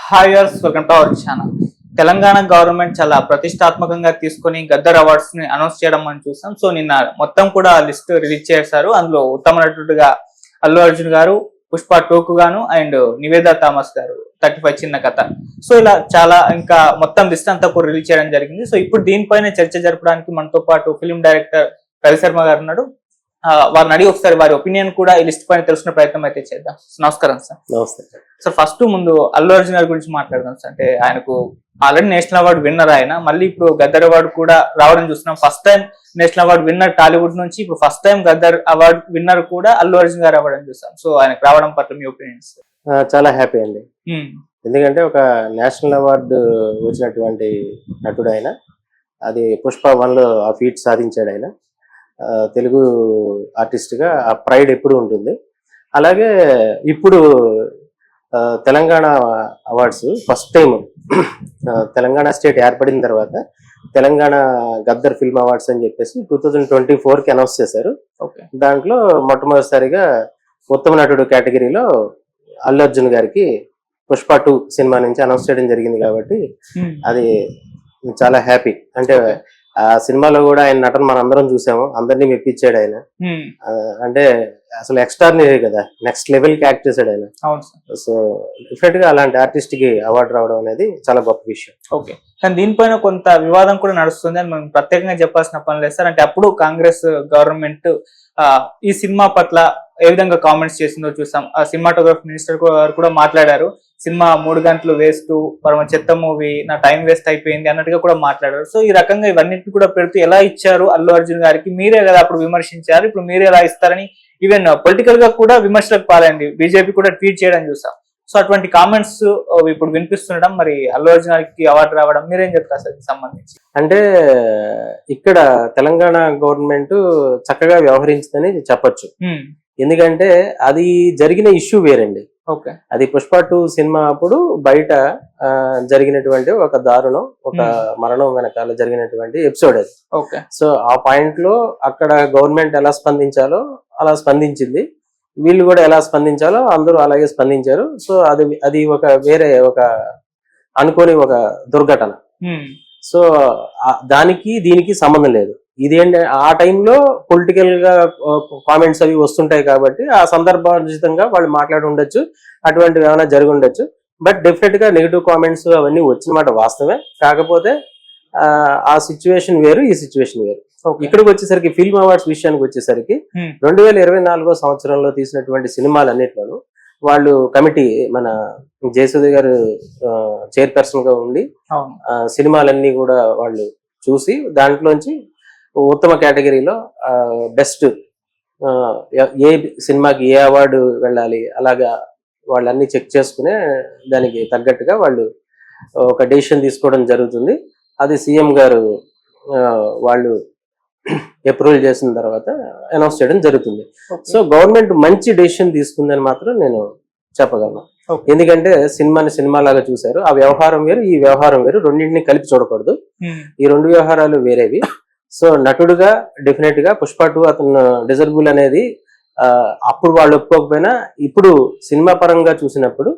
Hi yours welcome to our channel. Telangana government చాలా ప్రతిష్టాత్మకంగా తీసుకొని గద్దర్ అవార్డ్స్ ని అనౌన్స్ చేయడం మనం చూసాం. సో నిన్న మొత్తం కూడా లిస్ట్ రిలీజ్ చేశారు. అందులో ఉత్తమ నటుడుగా అల్లు అర్జున్ గారు, పుష్ప 2కు గాను అండ్ నివేదా థామస్ గారు 35 చిన్న కథ. సో ఇలా చాలా ఇంకా మొత్తం లిస్ట్ అంతా కూడా రిలీజ్ చేయడం జరిగింది. సో ఇప్పుడు దీనిపైన చర్చ జరపడానికి మనతో పాటు ఫిల్మ్ డైరెక్టర్ రవి శర్మ గారు ఉన్నాడు. వారిని అడిగి ఒకసారి వారి ఒపీనియన్ కూడా ఈ లిస్ట్ పైన తెలుసుకునే ప్రయత్నం అయితే చేద్దాం. నమస్కారం సార్. నమస్తే సార్. ఫస్ట్ ముందు అల్లు అర్జున్ గారి గురించి మాట్లాడదాం సార్. అంటే ఆయనకు ఆల్రెడీ నేషనల్ అవార్డు విన్నర్ ఆయన, మళ్ళీ ఇప్పుడు గద్దర్ అవార్డు కూడా రావడం చూస్తున్నాం. First time national award winner Tollywood నుంచి, ఇప్పుడు first time Gaddar award winner కూడా అల్లు అర్జున్ గారు అవ్వడం చూస్తాం. సో ఆయనకు రావడం పట్ల మీ ఒపీనియన్స్? చాలా హ్యాపీ అండి. ఎందుకంటే ఒక నేషనల్ అవార్డు వచ్చినటువంటి నటుడు ఆయన. అది పుష్ప 1లో ఆ ఫీట్ సాధించాడు ఆయన. తెలుగు ఆర్టిస్ట్ గా ఆ ప్రైడ్ ఎప్పుడు ఉంటుంది. అలాగే ఇప్పుడు Telangana awards first time Telangana state ఏర్పడిన తర్వాత తెలంగాణ గద్దర్ ఫిల్మ్ అవార్డ్స్ అని చెప్పేసి 2024కి అనౌన్స్ చేశారు. దాంట్లో మొట్టమొదటిసారిగా ఉత్తమ నటుడు కేటగిరీలో అల్లు అర్జున్ గారికి పుష్ప 2 సినిమా నుంచి అనౌన్స్ చేయడం జరిగింది. కాబట్టి అది చాలా హ్యాపీ. అంటే ఆ సినిమాలో కూడా ఆయన నటన మనం అందరం చూసాము, అందరినీ మెప్పించాడు ఆయన. అంటే అసలు ఎక్స్ట్రాడినరీ కదా, నెక్స్ట్ లెవెల్ కి యాక్ట్ చేశాడు ఆయన. సో డెఫినెట్ గా అలాంటి ఆర్టిస్ట్ కి అవార్డు రావడం అనేది చాలా గొప్ప విషయం. ఓకే, కానీ దీనిపైన కొంత వివాదం కూడా నడుస్తుంది అని మనం ప్రత్యేకంగా చెప్పాల్సిన పని లేదు సార్. అంటే అప్పుడు కాంగ్రెస్ గవర్నమెంట్ ఈ సినిమా పట్ల ఏ విధంగా కామెంట్స్ చేసిందో చూసాం. ఆ సినిమాటోగ్రఫీ మినిస్టర్ గారు కూడా మాట్లాడారు, సినిమా 3 గంటలు వేస్ట్, పరమ చెత్త మూవీ, నా టైం వేస్ట్ అయిపోయింది అన్నట్టుగా కూడా మాట్లాడారు. సో ఈ రకంగా ఇవన్నిటిని కూడా పెడుతూ ఎలా ఇచ్చారు అల్లు అర్జున్ గారికి, మీరే కదా అప్పుడు విమర్శించారు, ఇప్పుడు మీరే ఎలా ఇస్తారని ఈవెన్ పొలిటికల్ గా కూడా విమర్శలకు పాలైంది. బీజేపీ కూడా ట్వీట్ చేయడం చూసాం. సో అటువంటి కామెంట్స్ ఇప్పుడు వినిపిస్తుండడం, మరి అల్లు అర్జున్ గారికి అవార్డు రావడం మీరేం చెప్తారు సార్ సంబంధించి? అంటే ఇక్కడ తెలంగాణ గవర్నమెంట్ చక్కగా వ్యవహరించిందని చెప్పొచ్చు. ఎందుకంటే అది జరిగిన ఇష్యూ వేరండి. అది పుష్ప 2 సినిమా అప్పుడు బయట జరిగినటువంటి ఒక దారుణం, ఒక మరణం వెనకాల జరిగినటువంటి ఎపిసోడ్ అది. సో ఆ పాయింట్ లో అక్కడ గవర్నమెంట్ ఎలా స్పందించాలో అలా స్పందించింది, వీళ్ళు కూడా ఎలా స్పందించాలో అందరూ అలాగే స్పందించారు. సో అది ఒక వేరే ఒక అనుకోని ఒక దుర్ఘటన. సో దానికి దీనికి సంబంధం లేదు. ఇదేంటి, ఆ టైంలో పొలిటికల్ గా కామెంట్స్ అవి వస్తుంటాయి కాబట్టి ఆ సందర్భోచితంగా వాళ్ళు మాట్లాడి ఉండొచ్చు, అటువంటివి ఏమైనా జరిగి ఉండొచ్చు. బట్ డెఫినెట్ గా నెగిటివ్ కామెంట్స్ అవన్నీ వచ్చిన మాట వాస్తవమే. కాకపోతే ఆ సిచ్యువేషన్ వేరు, ఈ సిచ్యువేషన్ వేరు. ఇక్కడికి వచ్చేసరికి ఫిల్మ్ అవార్డ్స్ విషయానికి వచ్చేసరికి 2024 సంవత్సరంలో తీసినటువంటి సినిమాలన్నిట్లోనూ వాళ్ళు కమిటీ, మన జయసూర్య గారు చైర్పర్సన్ గా ఉండి సినిమాలన్నీ కూడా వాళ్ళు చూసి దాంట్లోంచి ఉత్తమ కేటగిరీలో బెస్ట్ ఏ సినిమాకి ఏ అవార్డు వెళ్ళాలి అలాగా వాళ్ళన్నీ చెక్ చేసుకునే దానికి తగ్గట్టుగా వాళ్ళు ఒక డెసిషన్ తీసుకోవడం జరుగుతుంది. అది సీఎం గారు వాళ్ళు అప్రూవల్ చేసిన తర్వాత అనౌన్స్ చేయడం జరుగుతుంది. సో గవర్నమెంట్ మంచి డెసిషన్ తీసుకుందని మాత్రం నేను చెప్పగలను. ఎందుకంటే సినిమాని సినిమా లాగా చూశారు. ఆ వ్యవహారం వేరు, ఈ వ్యవహారం వేరు, రెండింటిని కలిపి చూడకూడదు. ఈ రెండు వ్యవహారాలు వేరేవి. సో నటుడుగా డెఫినెట్ గా పుష్ప 2 అతను డిజర్బుల్ అనేది అప్పుడు వాళ్ళు ఒప్పుకోకపోయినా ఇప్పుడు సినిమా పరంగా చూసినప్పుడు,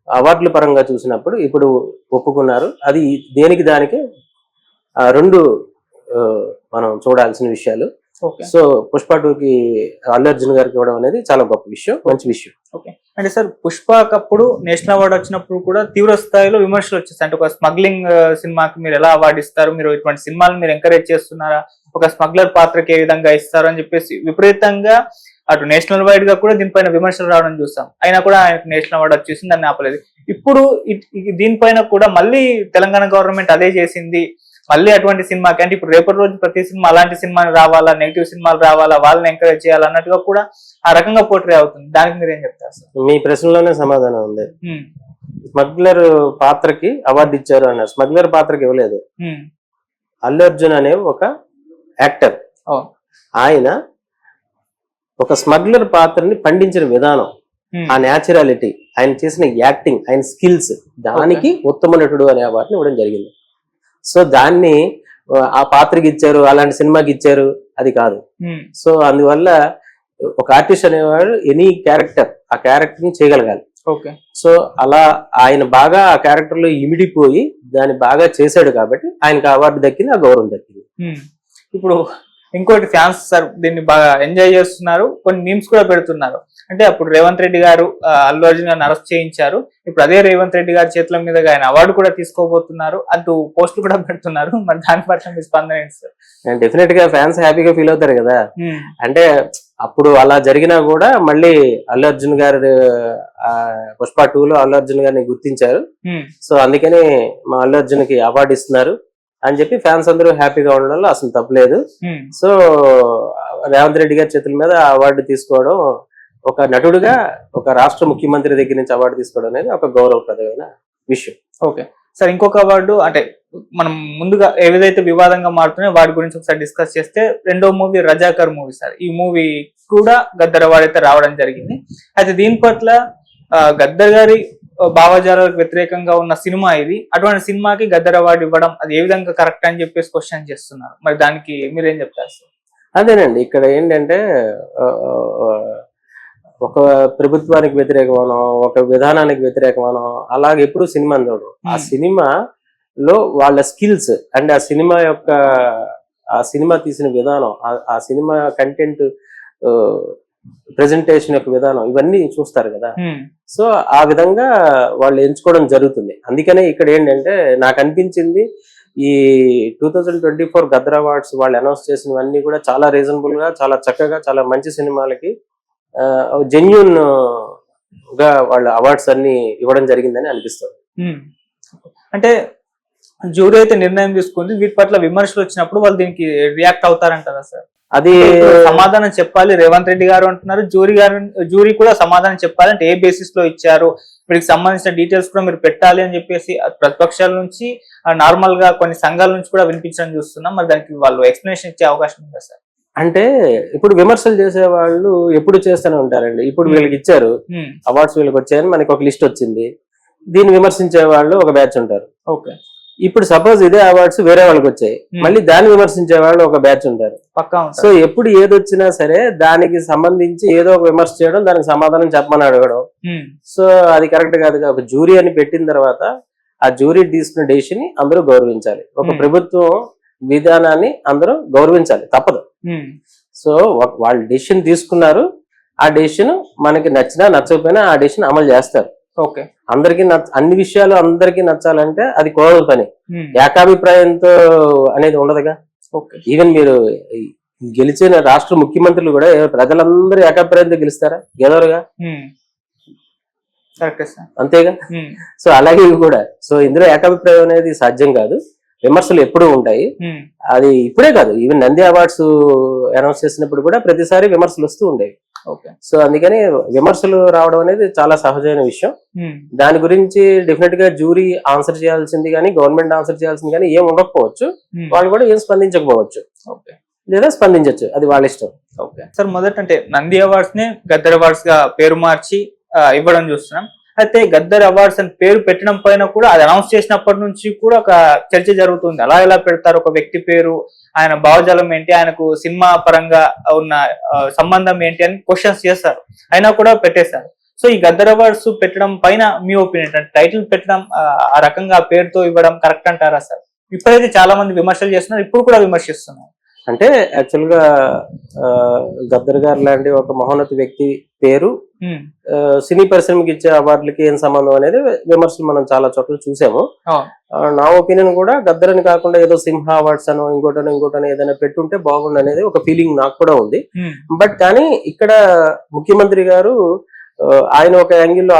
అవార్డుల పరంగా చూసినప్పుడు ఇప్పుడు ఒప్పుకున్నారు. అది దేనికి దానికి రెండు మనం చూడాల్సిన విషయాలు. సో పుష్ప 2కి అల్లు అర్జున్ గారికి ఇవ్వడం అనేది చాలా గొప్ప విషయం, మంచి విషయం. అంటే సార్ పుష్పకప్పుడు నేషనల్ అవార్డు వచ్చినప్పుడు కూడా తీవ్ర స్థాయిలో విమర్శలు వచ్చేస్తాయి. అంటే ఒక స్మగ్లింగ్ సినిమాకి మీరు ఎలా అవార్డు ఇస్తారు, మీరు ఇటువంటి సినిమాలు మీరు ఎంకరేజ్ చేస్తున్నారా, ఒక స్మగ్లర్ పాత్రకి ఏ విధంగా ఇస్తారు అని చెప్పేసి విపరీతంగా అటు నేషనల్ వైడ్ గా కూడా దీనిపైన విమర్శలు రావడం చూస్తాం. అయినా కూడా ఆయనకు నేషనల్ అవార్డు వచ్చేసింది, దాన్ని ఆపలేదు. ఇప్పుడు దీనిపైన కూడా మళ్ళీ తెలంగాణ గవర్నమెంట్ అదే చేసింది, మళ్ళీ అటువంటి సినిమాకి, అంటే ఇప్పుడు రేపటి రోజు ప్రతి సినిమా అలాంటి సినిమాలు రావాలా, నెగిటివ్ సినిమాలు రావాలా, వాళ్ళని ఎంకరేజ్ చేయాలి అన్నట్టుగా కూడా ఆ రకంగా పోట్రే అవుతుంది. దానికి మీరు ఏం చెప్తారు సార్? మీ ప్రశ్నలోనే సమాధానం ఉంది. స్మగ్లర్ పాత్రకి అవార్డు ఇచ్చారు అన్నారు, స్మగ్లర్ పాత్రకి ఇవ్వలేదు. అల్లు అర్జున్ అనే ఒక యాక్టర్, ఆయన ఒక స్మగ్లర్ పాత్రని పండించిన విధానం, ఆ న్యాచురాలిటీ, ఆయన చేసిన యాక్టింగ్, ఆయన స్కిల్స్, దానికి ఉత్తమ నటుడు అనే అవార్డుని ఇవ్వడం జరిగింది. సో దాన్ని ఆ పాత్రకి ఇచ్చారు, అలాంటి సినిమాకి ఇచ్చారు, అది కాదు. సో అందువల్ల ఒక ఆర్టిస్ట్ అనేవాడు ఎనీ క్యారెక్టర్, ఆ క్యారెక్టర్ ని చేయగలగాలి. ఓకే. సో అలా ఆయన బాగా ఆ క్యారెక్టర్ లో ఇమిడిపోయి దాన్ని బాగా చేశాడు కాబట్టి ఆయనకు అవార్డు దక్కింది, ఆ గౌరవం దక్కింది. ఇప్పుడు ఇంకోటి ఫ్యాన్స్ సార్ దీన్ని బాగా ఎంజాయ్ చేస్తున్నారు, కొన్ని మీమ్స్ కూడా పెడుతున్నారు. అంటే అప్పుడు రేవంత్ రెడ్డి గారు అల్లు అర్జున్ గారిని అరెస్ట్ చేయించారు, ఇప్పుడు అదే రేవంత్ రెడ్డి గారి చేతుల మీద ఆయన అవార్డు కూడా తీసుకోబోతున్నారు అంటూ పోస్టులు కూడా పెడుతున్నారు. మరి దాని పట్ల మీ స్పందన ఏంటి సార్? డెఫినెట్ గా ఫ్యాన్స్ హ్యాపీగా ఫీల్ అవుతారు కదా. అంటే అప్పుడు అలా జరిగినా కూడా మళ్ళీ అల్లు అర్జున్ గారు పుష్ప 2 లో అల్లు అర్జున్ గారిని గుర్తించారు. సో అందుకని మా అల్లు అర్జున్ కి అవార్డు ఇస్తున్నారు అని చెప్పి ఫ్యాన్స్ అందరూ హ్యాపీగా ఉండడంలో అసలు తప్పలేదు. సో రేవంత్ రెడ్డి గారి చేతుల మీద అవార్డు తీసుకోవడం, ఒక నటుడుగా ఒక రాష్ట్ర ముఖ్యమంత్రి దగ్గర నుంచి అవార్డు తీసుకోవడం అనేది ఒక గౌరవప్రదమైన విషయం. ఓకే సార్, ఇంకొక అవార్డు అంటే మనం ముందుగా ఏదైతే వివాదంగా మారుతున్నాయో వాటి గురించి ఒకసారి డిస్కస్ చేస్తే, రెండో మూవీ రజాకర్ మూవీ సార్. ఈ మూవీ కూడా గద్దర్ అవార్డు అయితే రావడం జరిగింది. అయితే దీని పట్ల గద్దర్ గారి భావజాలకు వ్యతిరేకంగా ఉన్న సినిమా ఇది, అటువంటి సినిమాకి గద్దర్ అవార్డు ఇవ్వడం అది ఏ విధంగా కరెక్ట్ అని చెప్పేసి క్వశ్చన్ చేస్తున్నారు. మరి దానికి మీరేం చెప్తారు సార్? అదేనండి, ఇక్కడ ఏంటంటే ఒక ప్రభుత్వానికి వ్యతిరేకమనో ఒక విధానానికి వ్యతిరేకమనో అలాగే ఎప్పుడు సినిమా చూడరు. ఆ సినిమాలో వాళ్ళ స్కిల్స్ అండ్ ఆ సినిమా తీసిన విధానం, ఆ సినిమా కంటెంట్ ప్రెజెంటేషన్ యొక్క విధానం, ఇవన్నీ చూస్తారు కదా. సో ఆ విధంగా వాళ్ళు ఎంచుకోవడం జరుగుతుంది. అందుకనే ఇక్కడ ఏంటంటే నాకు అనిపించింది, ఈ 2024 గద్దర్ అవార్డ్స్ వాళ్ళు అనౌన్స్ చేసినవన్నీ కూడా చాలా రీజనబుల్ గా, చాలా చక్కగా, చాలా మంచి సినిమాలకి జెన్యూన్ గా వాళ్ళ అవార్డ్స్ అన్ని ఇవ్వడం జరిగిందని అనిపిస్తుంది. అంటే జ్యూరీ అయితే నిర్ణయం తీసుకుంది, వీటి పట్ల విమర్శలు వచ్చినప్పుడు వాళ్ళు దీనికి రియాక్ట్ అవుతారంటారా సార్? అది సమాధానం చెప్పాలి రేవంత్ రెడ్డి గారు అంటున్నారు, జ్యూరీ కూడా సమాధానం చెప్పాలి. అంటే ఏ బేసిస్ లో ఇచ్చారు, వీటికి సంబంధించిన డీటెయిల్స్ కూడా మీరు పెట్టాలి అని చెప్పేసి ప్రతిపక్షాల నుంచి, నార్మల్ గా కొన్ని సంఘాల నుంచి కూడా వినిపించడం చూస్తున్నాం. మరి దానికి వాళ్ళు ఎక్స్ప్లెనేషన్ ఇచ్చే అవకాశం ఉందా సార్? అంటే ఇప్పుడు విమర్శలు చేసే వాళ్ళు ఎప్పుడు చేస్తూనే ఉంటారండి. ఇప్పుడు వీళ్ళకి ఇచ్చారు అవార్డ్స్, వీళ్ళకి వచ్చాయని మనకి ఒక లిస్ట్ వచ్చింది, దీన్ని విమర్శించే వాళ్ళు ఒక బ్యాచ్ ఉంటారు. ఓకే. ఇప్పుడు సపోజ్ ఇదే అవార్డ్స్ వేరే వాళ్ళకి వచ్చాయి, మళ్ళీ దాన్ని విమర్శించే వాళ్ళు ఒక బ్యాచ్ ఉంటారు. సో ఎప్పుడు ఏదొచ్చినా సరే దానికి సంబంధించి ఏదో ఒక విమర్శ చేయడం, దానికి సమాధానం చెప్పమని అడగడం, సో అది కరెక్ట్ కాదు. ఒక జ్యూరీ అని పెట్టిన తర్వాత ఆ జ్యూరీ తీసుకున్న డెసిషన్ ని అందరూ గౌరవించాలి. ఒక ప్రభుత్వం విధానాన్ని అందరూ గౌరవించాలి, తప్పదు. సో వాళ్ళు డెసిషన్ తీసుకున్నారు, ఆ డెసిషన్ మనకి నచ్చినా నచ్చకపోయినా ఆ డెసిషన్ అమలు చేస్తారు. ఓకే. అందరికి అన్ని విషయాలు అందరికి నచ్చాలంటే అది కోరల పని, ఏకాభిప్రాయంతో అనేది ఉండదుగా. ఈవెన్ మీరు గెలిచిన రాష్ట్ర ముఖ్యమంత్రులు కూడా ప్రజలందరూ ఏకాభిప్రాయంతో గెలుస్తారా? గెలవరుగా, అంతేగా. సో అలాగే ఇవి కూడా. సో ఇందులో ఏకాభిప్రాయం అనేది సాధ్యం కాదు, విమర్శలు ఎప్పుడూ ఉంటాయి. అది ఇప్పుడే కాదు, ఈవెన్ నంది అవార్డ్స్ అనౌన్స్ చేసినప్పుడు కూడా ప్రతిసారి విమర్శలు వస్తూ ఉండేవి. సో అందుకని విమర్శలు రావడం అనేది చాలా సహజమైన విషయం. దాని గురించి డెఫినెట్ గా జ్యూరీ ఆన్సర్ చేయాల్సింది కానీ, గవర్నమెంట్ ఆన్సర్ చేయాల్సింది కానీ ఏం ఉండకపోవచ్చు. వాళ్ళు కూడా ఏం స్పందించకపోవచ్చు, లేదా స్పందించవచ్చు, అది వాళ్ళ ఇష్టం. ఓకే సార్, మొదట అంటే నంది అవార్డ్స్ ని గద్దర్ అవార్డ్స్ గా పేరు మార్చి ఇవ్వడం చూస్తున్నాం. అయితే గద్దర్ అవార్డ్స్ అని పేరు పెట్టడం పైన కూడా అది అనౌన్స్ చేసినప్పటి నుంచి కూడా ఒక చర్చ జరుగుతుంది. అలా ఎలా పెడతారు, ఒక వ్యక్తి పేరు, ఆయన భావజాలం ఏంటి, ఆయనకు సినిమా పరంగా ఉన్న సంబంధం ఏంటి అని క్వశ్చన్స్ చేస్తారు, అయినా కూడా పెట్టేశారు. సో ఈ గద్దర్ అవార్డ్స్ పెట్టడం పైన మీ ఒపీనియన్ అంటే, టైటిల్ పెట్టడం ఆ రకంగా పేరుతో ఇవ్వడం కరెక్ట్ అంటారా సార్? ఇప్పుడైతే చాలా మంది విమర్శలు చేస్తున్నారు, ఇప్పుడు కూడా విమర్శిస్తున్నారు. అంటే యాక్చువల్ గా గద్దర్ గారు లాంటి ఒక మహోన్నత వ్యక్తి పేరు సినీ పరిశ్రమకి ఇచ్చే అవార్డులకి ఏం సంబంధం అనేది విమర్శలు మనం చాలా చోట్ల చూసాము. నా ఒపీనియన్ కూడా గద్దర్ అని కాకుండా ఏదో సింహ అవార్డ్స్ అనో ఇంకోటనో ఏదైనా పెట్టుంటే బాగుండు అనేది ఒక ఫీలింగ్ నాకు కూడా ఉంది. బట్ కానీ ఇక్కడ ముఖ్యమంత్రి గారు ఆయన ఒక యాంగిల్లో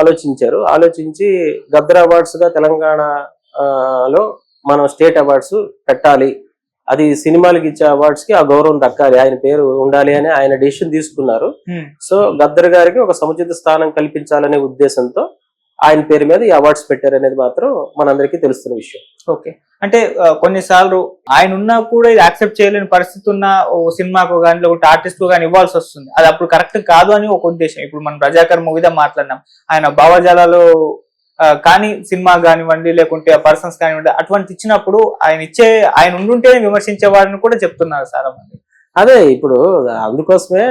ఆలోచించి గద్దర్ అవార్డ్స్ గా తెలంగాణలో మనం స్టేట్ అవార్డ్స్ పెట్టాలి, అది సినిమాలకి ఇచ్చే అవార్డ్స్ కి ఆ గౌరవం దక్కాలి, ఆయన పేరు ఉండాలి అని ఆయన డెసిషన్ తీసుకున్నారు. సో గద్దర్ గారికి ఒక సముచిత స్థానం కల్పించాలనే ఉద్దేశంతో ఆయన పేరు మీద ఈ అవార్డ్స్ పెట్టారనేది మాత్రం మనందరికీ తెలుస్తున్న విషయం. ఓకే. అంటే కొన్నిసార్లు ఆయన ఉన్నా కూడా ఇది యాక్సెప్ట్ చేయలేని పరిస్థితి ఉన్న సినిమాకు కానీ లేకుంటే ఆర్టిస్ట్ కు కానీ ఇవ్వాల్సి వస్తుంది, అది అప్పుడు కరెక్ట్ కాదు అని ఒక ఉద్దేశం. ఇప్పుడు మనం రజాకర్ మూవీదా మాట్లాడినాం, ఆయన భావజాలాలు కానీ సినిమా కానివ్వండి లేకుంటే పర్సన్స్ కానివ్వండి అటువంటి ఇచ్చినప్పుడు ఆయన ఉండుంటేనే విమర్శించే వారిని కూడా చెప్తున్నారు చాలా మంది. అదే ఇప్పుడు అందుకోసమే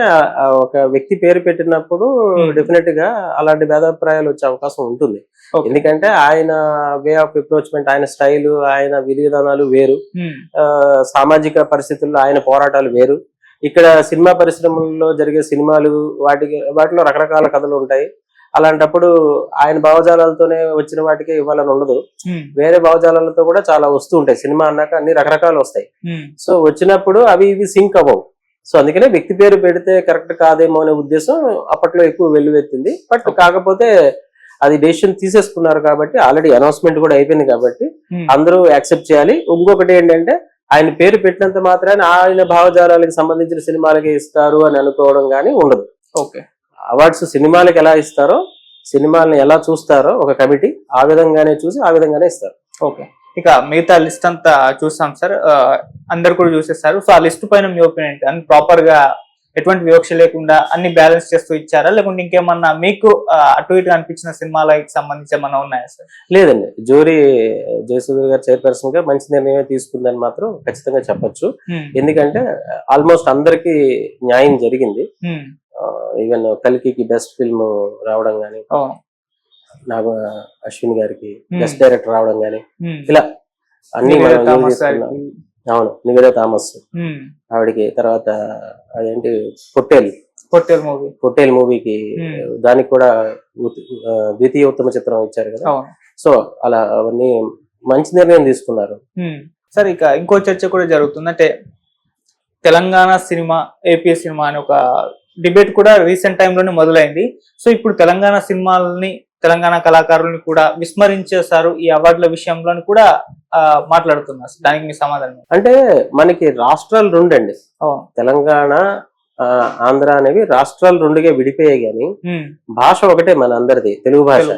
ఒక వ్యక్తి పేరు పెట్టినప్పుడు డెఫినెట్ గా అలాంటి భేదాభిప్రాయాలు వచ్చే అవకాశం ఉంటుంది. ఎందుకంటే ఆయన వే ఆఫ్ అప్రోచ్మెంట్, ఆయన స్టైల్, ఆయన విధి విధానాలు వేరు, సామాజిక పరిస్థితుల్లో ఆయన పోరాటాలు వేరు. ఇక్కడ సినిమా పరిశ్రమల్లో జరిగే సినిమాలు వాటిలో రకరకాల కథలు ఉంటాయి. అలాంటప్పుడు ఆయన భావజాలాలతోనే వచ్చిన వాటికి ఇవ్వాలని ఉండదు, వేరే భావజాలాలతో కూడా చాలా వస్తూ ఉంటాయి. సినిమా అన్నాక అన్ని రకరకాలు వస్తాయి. సో వచ్చినప్పుడు అవి ఇవి సింక్ అవ్వవు. సో అందుకనే వ్యక్తి పేరు పెడితే కరెక్ట్ కాదేమో అనే ఉద్దేశం అప్పట్లో ఎక్కువ వెల్లువెత్తింది. బట్ కాకపోతే అది డెసిషన్ తీసేసుకున్నారు కాబట్టి, ఆల్రెడీ అనౌన్స్మెంట్ కూడా అయిపోయింది కాబట్టి అందరూ యాక్సెప్ట్ చేయాలి. ఇంకొకటి ఏంటంటే ఆయన పేరు పెట్టినంత మాత్రాన్ని ఆయన భావజాలాలకు సంబంధించిన సినిమాలకి ఇస్తారు అని అనుకోవడం కానీ ఉండదు. ఓకే, అవార్డ్స్ సినిమాలకు ఎలా ఇస్తారో, సినిమాలను ఎలా చూస్తారో ఒక కమిటీ ఆ విధంగానే చూసి ఆ విధంగానే ఇస్తారు. ఓకే, ఇక మిగతా లిస్ట్ అంతా చూసాం సార్, అందరు కూడా చూసేస్తారు. సో ఆ లిస్ట్ పైన మీ ఒపీనియన్ ఏంటి? అని ప్రాపర్ గా ఎటువంటి వివక్ష లేకుండా అన్ని బ్యాలెన్స్ చేస్తూ ఇచ్చారా, లేకుంటే ఇంకేమన్నా మీకు అటు ఇటు అనిపించిన సినిమాలకు సంబంధించి ఏమన్నా ఉన్నాయా సార్? లేదండి, జ్యూరీ జయసూర్య గారు చైర్పర్సన్ గా మంచి నిర్ణయం తీసుకుందని మాత్రం ఖచ్చితంగా చెప్పొచ్చు. ఎందుకంటే ఆల్మోస్ట్ అందరికి న్యాయం జరిగింది. ఈవెన్ కల్కి బెస్ట్ ఫిల్మ్ రావడం గానీ, నాకు అశ్విన్ గారికి బెస్ట్ డైరెక్టర్ రావడం గానీ, ఇలా అన్ని అవును, నివేదా థామస్ ఆవిడకి, తర్వాత అదేంటి పొట్టేల్ మూవీకి దానికి కూడా ద్వితీయ ఉత్తమ చిత్రం ఇచ్చారు కదా. సో అలా అవన్నీ మంచి నిర్ణయం తీసుకున్నారు. సార్ ఇక ఇంకో చర్చ కూడా జరుగుతుంది, అంటే తెలంగాణ సినిమా ఏపీ సినిమా అని ఒక డిబేట్ కూడా రీసెంట్ టైంలోనే మొదలైంది. సో ఇప్పుడు తెలంగాణ సినిమాలని, తెలంగాణ కళాకారుల్ని కూడా విస్మరించేశారు ఈ అవార్డుల విషయంలో కూడా మాట్లాడుతున్నారు. దానికి మీ సమాధానం? అంటే మనకి రాష్ట్రాలు రెండండి, తెలంగాణ ఆంధ్ర అనేవి రాష్ట్రాలు రెండుగా విడిపోయాయి, కానీ భాష ఒకటే మన అందరిది, తెలుగు భాష.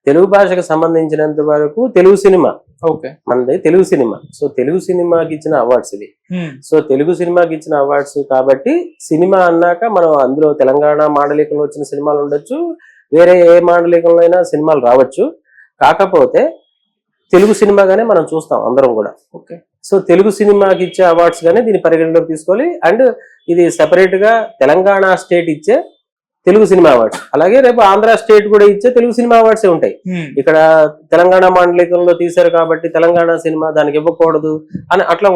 తెలుగు భాషకు సంబంధించినంత వరకు తెలుగు సినిమా మనది తెలుగు సినిమా. సో తెలుగు సినిమాకి ఇచ్చిన అవార్డ్స్ ఇవి. సో తెలుగు సినిమాకి ఇచ్చిన అవార్డ్స్ కాబట్టి సినిమా అన్నాక మనం అందులో తెలంగాణ మాండలికంలో వచ్చిన సినిమాలు ఉండొచ్చు, వేరే ఏ మాండలికంలో అయినా సినిమాలు రావచ్చు. కాకపోతే తెలుగు సినిమాగానే మనం చూస్తాం అందరం కూడా. సో తెలుగు సినిమాకి ఇచ్చే అవార్డ్స్ గానే దీన్ని పరిగణలోకి తీసుకోవాలి. అండ్ ఇది సెపరేట్ గా తెలంగాణ స్టేట్ ఇచ్చే తెలుగు సినిమా అవార్డ్స్, అలాగే రేపు ఆంధ్ర స్టేట్ కూడా ఇచ్చే తెలుగు సినిమా అవార్డ్స్ ఉంటాయి. ఇక్కడ తెలంగాణ మాండలికంలో తీశారు కాబట్టి తెలంగాణ సినిమా దానికి ఇవ్వకూడదు అని అట్లా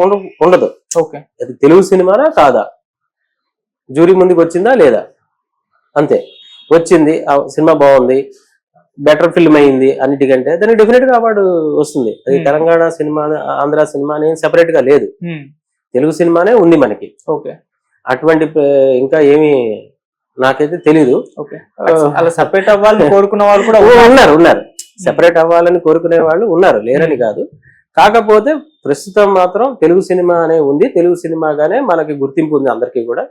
ఉండదు. అది తెలుగు సినిమానా కాదా, జ్యూరీ ముందుకు వచ్చిందా లేదా, అంతే. వచ్చింది, సినిమా బాగుంది, బెటర్ ఫిల్మ్ అయింది అన్నిటికంటే, దానికి డెఫినెట్ గా అవార్డు వస్తుంది. అది తెలంగాణ సినిమా ఆంధ్ర సినిమా అనేది సెపరేట్ గా లేదు, తెలుగు సినిమానే ఉంది మనకి. అటువంటి ఇంకా ఏమి నాకైతే తెలీదు. అలా సెపరేట్ అవ్వాలని కోరుకున్న వాళ్ళు కూడా ఉన్నారు, సెపరేట్ అవ్వాలని కోరుకునే వాళ్ళు ఉన్నారు, లేరని కాదు. కాకపోతే ప్రస్తుతం మాత్రం తెలుగు సినిమా అనే ఉంది, తెలుగు సినిమాగానే మనకి గుర్తింపు ఉంది అందరికీ కూడా.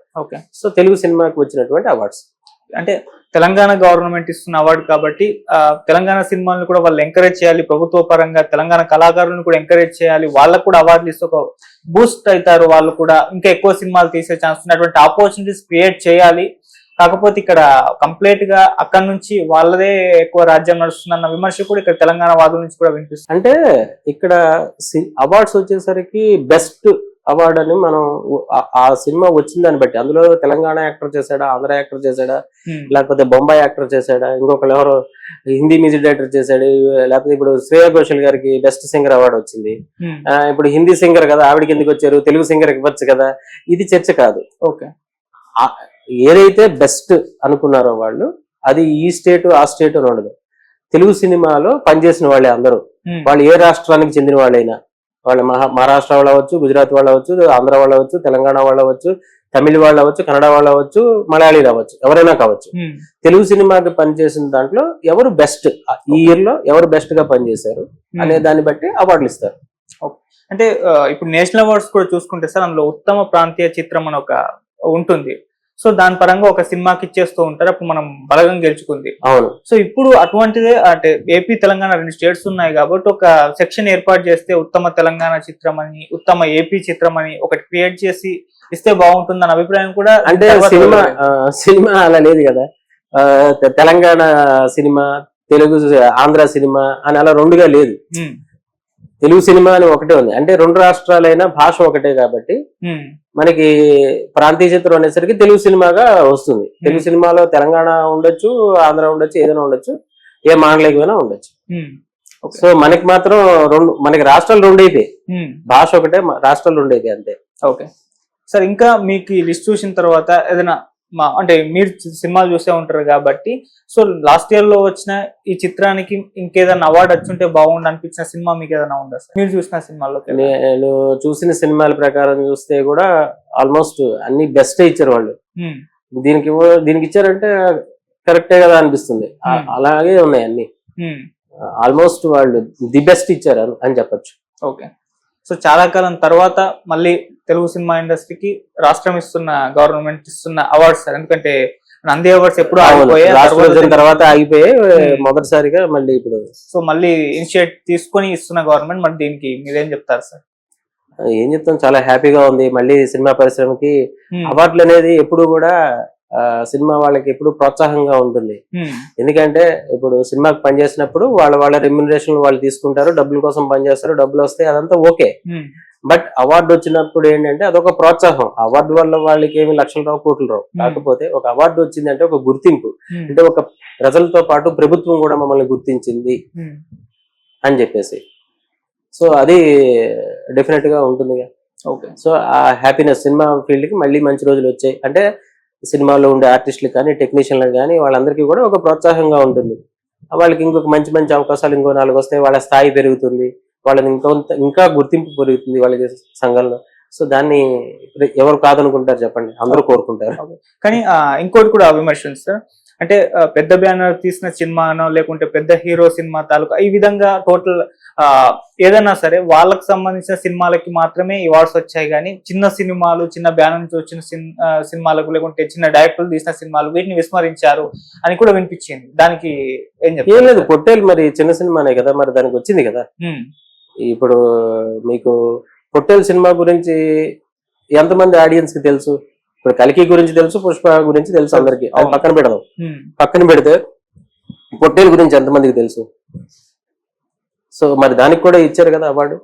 సో తెలుగు సినిమాకి వచ్చినటువంటి అవార్డ్స్, అంటే తెలంగాణ గవర్నమెంట్ ఇస్తున్న అవార్డు కాబట్టి తెలంగాణ సినిమాలను కూడా వాళ్ళు ఎంకరేజ్ చేయాలి, ప్రభుత్వ పరంగా తెలంగాణ కళాకారులను కూడా ఎంకరేజ్ చేయాలి, వాళ్ళకు కూడా అవార్డులు ఇస్తే ఒక బూస్ట్ అవుతారు, వాళ్ళు కూడా ఇంకా ఎక్కువ సినిమాలు తీసే ఛాన్స్ ఉన్నటువంటి ఆపర్చునిటీస్ క్రియేట్ చేయాలి. కాకపోతే ఇక్కడ కంప్లీట్ గా అక్కడ నుంచి వాళ్ళదే ఎక్కువ రాజ్యం నడుస్తుందన్న విమర్శ కూడా ఇక్కడ తెలంగాణ వాదుల నుంచి కూడా వినిపిస్తుంది. అంటే ఇక్కడ అవార్డ్స్ వచ్చేసరికి బెస్ట్ అవార్డు అని మనం ఆ సినిమా వచ్చిన దాన్ని బట్టి, అందులో తెలంగాణ యాక్టర్ చేశాడా, ఆంధ్ర యాక్టర్ చేశాడా, లేకపోతే బొంబాయి యాక్టర్ చేశాడా, ఇంకొకరు ఎవరో హిందీ మ్యూజిక్ డైరెక్టర్ చేశాడు, లేకపోతే ఇప్పుడు శ్రేయా ఘోషల్ గారికి బెస్ట్ సింగర్ అవార్డు వచ్చింది. ఇప్పుడు హిందీ సింగర్ కదా, ఆవిడకి ఎందుకు వచ్చారు, తెలుగు సింగర్ ఇవ్వచ్చు కదా, ఇది చర్చ కాదు. ఏదైతే బెస్ట్ అనుకున్నారో వాళ్ళు, అది ఈ స్టేట్ ఆ స్టేట్ అని ఉండదు. తెలుగు సినిమాలో పనిచేసిన వాళ్ళే అందరూ, వాళ్ళు ఏ రాష్ట్రానికి చెందిన వాళ్ళైనా, వాళ్ళ మహారాష్ట్ర వాళ్ళు అవ్వచ్చు, గుజరాత్ వాళ్ళు అవ్వచ్చు, ఆంధ్ర వాళ్ళు అవ్వచ్చు, తెలంగాణ వాళ్ళు అవ్వచ్చు, తమిళ వాళ్ళు అవ్వచ్చు, కన్నడ వాళ్ళు అవ్వచ్చు, మలయాళీలు అవ్వచ్చు, ఎవరైనా కావచ్చు. తెలుగు సినిమాకి పనిచేసిన దాంట్లో ఎవరు బెస్ట్, ఈ ఇయర్ లో ఎవరు బెస్ట్ గా పనిచేశారు అనే దాన్ని బట్టి అవార్డులు ఇస్తారు. అంటే ఇప్పుడు నేషనల్ అవార్డ్స్ కూడా చూసుకుంటే సార్, అందులో ఉత్తమ ప్రాంతీయ చిత్రం అని ఒక ఉంటుంది. సో దాని పరంగా ఒక సినిమాకి ఇచ్చేస్తూ ఉంటారు, అప్పుడు మనం బలగం గెలుచుకుంది. అవును. సో ఇప్పుడు అటువంటిదే, అంటే ఏపీ తెలంగాణ రెండు స్టేట్స్ ఉన్నాయి కాబట్టి ఒక సెక్షన్ ఏర్పాటు చేస్తే ఉత్తమ తెలంగాణ చిత్రం అని, ఉత్తమ ఏపీ చిత్రం అని ఒకటి క్రియేట్ చేసి ఇస్తే బాగుంటుంది అన్న అభిప్రాయం కూడా. అంటే సినిమా అలా లేదు కదా, తెలంగాణ సినిమా, తెలుగు ఆంధ్ర సినిమా అని అలా రెండుగా లేదు. తెలుగు సినిమా అని ఒకటే ఉంది. అంటే రెండు రాష్ట్రాలైనా భాష ఒకటే కాబట్టి మనకి ప్రాంతీయ చిత్రం అనేసరికి తెలుగు సినిమాగా వస్తుంది. తెలుగు సినిమాలో తెలంగాణ ఉండొచ్చు, ఆంధ్ర ఉండొచ్చు, ఏదైనా ఉండొచ్చు, ఏ మాండలికమైనా ఉండొచ్చు. సో మనకి మాత్రం మనకి రాష్ట్రాలు రెండు అయిపోయాయి, భాష ఒకటే, రాష్ట్రాలు రెండు అయిపోయాయి అంతే. ఓకే సార్, ఇంకా మీకు ఈ లిస్ట్ చూసిన తర్వాత ఏదైనా అంటే మీరు సినిమాలు చూసే ఉంటారు కాబట్టి, సో లాస్ట్ ఇయర్ లో వచ్చిన ఈ చిత్రానికి ఇంకేదైనా అవార్డు వచ్చుంటే బాగుండు అనిపించిన సినిమా మీకు ఏదైనా ఉందా సార్ మీరు చూసిన సినిమాల్లో? నేను చూసిన సినిమాల ప్రకారం చూస్తే కూడా ఆల్మోస్ట్ అన్ని బెస్ట్ ఇచ్చారు వాళ్ళు. దీనికి ఇచ్చారంటే కరెక్టే కదా అనిపిస్తుంది. అలాగే ఉన్నాయి అన్ని, ఆల్మోస్ట్ వాళ్ళు ది బెస్ట్ ఇచ్చారు అని చెప్పొచ్చు. ఓకే, సో చాలా కాలం తర్వాత మళ్ళీ తెలుగు సినిమా ఇండస్ట్రీకి రాష్ట్రం ఇస్తున్న, గవర్నమెంట్ ఇస్తున్న అవార్డ్స్ సార్. ఎందుకంటే నంది అవార్డ్స్ ఎప్పుడు తర్వాత ఆగిపోయి మొదటిసారిగా మళ్ళీ ఇప్పుడు సో మళ్ళీ ఇనిషియేట్ తీసుకొని ఇస్తున్న గవర్నమెంట్, మరి దీనికి మీరేం చెప్తారు సార్? ఏం చెప్తాం, చాలా హ్యాపీగా ఉంది. మళ్ళీ సినిమా పరిశ్రమకి అవార్డులు అనేది ఎప్పుడు కూడా సినిమా వాళ్ళకి ఎప్పుడు ప్రోత్సాహంగా ఉంటుంది. ఎందుకంటే ఇప్పుడు సినిమాకి పనిచేసినప్పుడు వాళ్ళ రెమ్యునరేషన్ వాళ్ళు తీసుకుంటారు, డబ్బుల కోసం పనిచేస్తారు, డబ్బులు వస్తాయి, అదంతా ఓకే. బట్ అవార్డు వచ్చినప్పుడు ఏంటంటే అదొక ప్రోత్సాహం. అవార్డు వల్ల వాళ్ళకి ఏమి లక్షలు రావు, కోట్లు రావు. కాకపోతే ఒక అవార్డు వచ్చింది అంటే ఒక గుర్తింపు, అంటే ఒక ప్రజలతో పాటు ప్రభుత్వం కూడా మమ్మల్ని గుర్తించింది అని చెప్పేసి, సో అది డెఫినెట్ గా ఉంటుంది. ఓకే, సో ఆ హ్యాపీనెస్ సినిమా ఫీల్డ్ కి మళ్ళీ మంచి రోజులు వచ్చాయి అంటే సినిమాలో ఉండే ఆర్టిస్టులకు కానీ, టెక్నీషియన్లకు కానీ, వాళ్ళందరికీ కూడా ఒక ప్రోత్సాహంగా ఉంటుంది. వాళ్ళకి ఇంకొక మంచి మంచి అవకాశాలు ఇంకో 4 వస్తాయి, వాళ్ళ స్థాయి పెరుగుతుంది, వాళ్ళని ఇంకా గుర్తింపు పెరుగుతుంది వాళ్ళకి సంఘంలో. సో దాన్ని ఎవరు కాదనుకుంటారు చెప్పండి, అందరూ కోరుకుంటారు. కానీ ఇంకోటి కూడా విమర్శించారు సార్, అంటే పెద్ద బ్యానర్ తీసిన సినిమానో లేకుంటే పెద్ద హీరో సినిమా తాలూకా ఈ విధంగా టోటల్ ఏదైనా సరే వాళ్ళకి సంబంధించిన సినిమాలకి మాత్రమే అవార్డ్స్ వచ్చాయి, కానీ చిన్న సినిమాలు, చిన్న బ్యానర్ నుంచి వచ్చిన సినిమాలకు లేకుంటే చిన్న డైరెక్టర్లు తీసిన సినిమాలు వీటిని విస్మరించారు అని కూడా వినిపించింది. దానికి ఏం చెప్తారు? ఏం లేదు, పొట్టేలు మరి చిన్న సినిమానే కదా, మరి దానికి వచ్చింది కదా. ఇప్పుడు మీకు పొట్టేలు సినిమా గురించి ఎంతమంది ఆడియన్స్ కి తెలుసు? ఇప్పుడు కల్కి గురించి తెలుసు, పుష్ప గురించి తెలుసు అందరికి, అది పక్కన పెడదాం. పక్కన పెడితే పొట్టేలు గురించి ఎంతమందికి తెలుసు? సో మరి దానికి కూడా ఇచ్చారు కదా అవార్డు,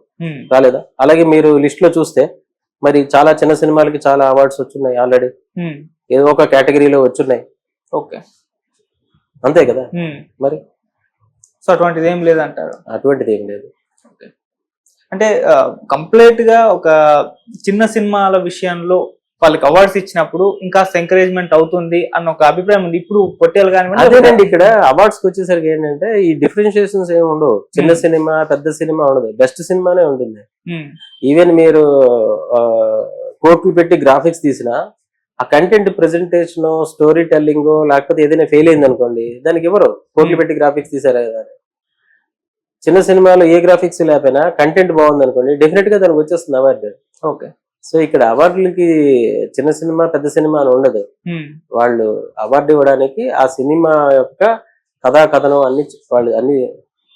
రాలేదా? అలాగే మీరు లిస్ట్ లో చూస్తే మరి చాలా చిన్న సినిమాలకి చాలా అవార్డ్స్ వచ్చున్నాయి ఆల్రెడీ, ఏదో ఒక కేటగిరీలో వచ్చున్నాయి. ఓకే, అంతే కదా మరి. సో అటువంటిది ఏం లేదంటారు? అటువంటిది ఏం లేదు. అంటే కంప్లీట్ గా ఒక చిన్న సినిమాల విషయంలో వాళ్ళకి అవార్డ్స్ ఇచ్చినప్పుడు ఇంకా ఎంకరేజ్మెంట్ అవుతుంది అన్న ఒక అభిప్రాయం ఉంది. ఇప్పుడు పొట్టేలు కానివ్వండి, అదేనండి, ఇక్కడ అవార్డ్స్ వచ్చేసరికి ఏంటంటే ఈ డిఫరెన్షియేషన్స్ ఏమి ఉండవు. చిన్న సినిమా పెద్ద సినిమా ఉండదు, బెస్ట్ సినిమానే ఉంటుంది. ఈవెన్ మీరు కోట్లు పెట్టి గ్రాఫిక్స్ తీసినా ఆ కంటెంట్ ప్రెజెంటేషన్, స్టోరీ టెల్లింగ్, లేకపోతే ఏదైనా ఫెయిల్ అయింది అనుకోండి, దానికి ఎవరు కోట్లు పెట్టి గ్రాఫిక్స్ తీసారా కదా. చిన్న సినిమాలో ఏ గ్రాఫిక్స్ లేకపోయినా కంటెంట్ బాగుంది అనుకోండి, డెఫినెట్ గా దానికి వచ్చేస్తుంది అవార్డు. ఓకే, సో ఇక్కడ అవార్డులకి చిన్న సినిమా పెద్ద సినిమా అని ఉండదు. వాళ్ళు అవార్డు ఇవ్వడానికి ఆ సినిమా యొక్క కథా కథనం అన్ని వాళ్ళు అన్ని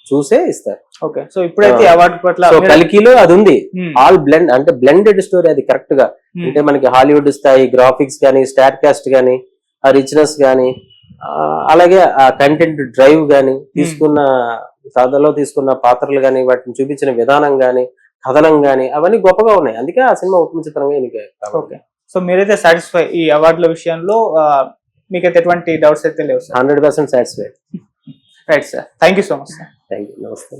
చూసే ఇస్తారు. ఓకే, సో ఇప్పుడైతే అవార్డు పట్ల కల్కిలో అది ఉంది, ఆల్ బ్లెండ్ అంటే బ్లెండెడ్ స్టోరీ, అది కరెక్ట్ గా అంటే మనకి హాలీవుడ్ స్థాయి గ్రాఫిక్స్ గానీ, స్టార్ కాస్ట్ గానీ, ఆ రిచ్నెస్ గానీ, అలాగే ఆ కంటెంట్ డ్రైవ్ గానీ, తీసుకున్న కథలో తీసుకున్న పాత్రలు గానీ, వాటిని చూపించిన విధానం గానీ, కథనం గానీ, అవన్నీ గొప్పగా ఉన్నాయి. అందుకే ఆ సినిమా ఉత్తమ చిత్రంగా ఎన్నికయ్యాయి. ఓకే, సో మీరైతే సాటిస్ఫై ఈ అవార్డుల విషయంలో? మీకైతే ఎటువంటి డౌట్స్ అయితే లేవు sir? 100% satisfied. Right sir, thank you so much sir. Thank you, నమస్తే.